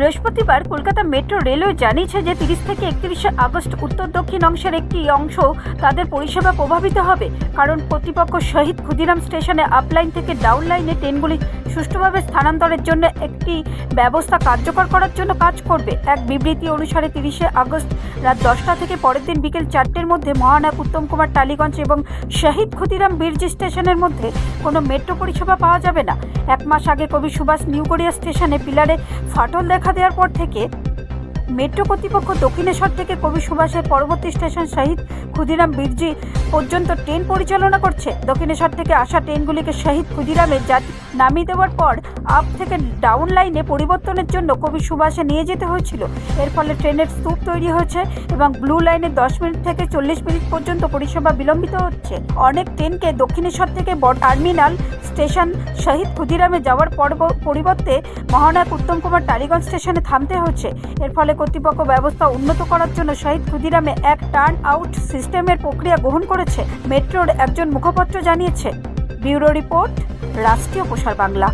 বৃহস্পতিবার Kolkata metro railway জানিয়েছে যে 30 থেকে 31 আগস্ট উত্তর দক্ষিণ অংশের একটি অংশ তাদের পরিষেবা প্রভাবিত হবে, কারণ কর্তৃপক্ষ শহীদ ক্ষুদিরাম স্টেশনে আপলাইন থেকে ডাউন লাইনে ট্রেনগুলি সুষ্ঠুভাবে স্থানান্তরের জন্য একটি ব্যবস্থা কার্যকর করার জন্য কাজ করবে। এক বিবৃতি অনুসারে 30 আগস্ট রাত 10টা থেকে পরের দিন বিকেল 4টের মধ্যে মহানায়ক উত্তম কুমার টালিগঞ্জ এবং শহীদ ক্ষুদিরাম বীরজি স্টেশনের মধ্যে কোনো মেট্রো পরিষেবা পাওয়া যাবে না। এক মাস আগে কবি সুভাষ নিউ গড়িয়া স্টেশনে পিলারে ফাটল দেখা দেওয়ার পর থেকে মেট্রো কর্তৃপক্ষ দক্ষিণেশ্বর থেকে কবি সুভাষের পরবর্তী স্টেশন শহীদ ক্ষুদিরাম বীরজি পর্যন্ত ট্রেন পরিচালনা করছে। দক্ষিণেশ্বর থেকে আসা ট্রেনগুলিকে শহীদ ক্ষুদিরামে নামিয়ে দেওয়ার পর আপ থেকে ডাউন লাইনে পরিবর্তনের জন্য কবি সুভাষে নিয়ে যেতে হয়েছিল। এর ফলে ট্রেনের স্তূপ তৈরি হয়েছে এবং ব্লু লাইনে 10 মিনিট থেকে 40 মিনিট পর্যন্ত পরিষেবা বিলম্বিত হচ্ছে। অনেক ট্রেনকে দক্ষিণেশ্বর থেকে টার্মিনাল স্টেশন শহীদ ক্ষুদিরামে যাওয়ার পরিবর্তে মহানায়ক উত্তম কুমার টালিগঞ্জ স্টেশনে থামতে হচ্ছে। এর ফলে কর্তৃপক্ষ ব্যবস্থা উন্নত করার জন্য শহীদ ক্ষুদিরামে এক টার্ন আউট সিস্টেমের প্রক্রিয়া গ্রহণ করেছে, মেট্রোর একজন মুখপাত্র জানিয়েছে। ব্যুরো রিপোর্ট, রাষ্ট্রীয় প্রসার বাংলা।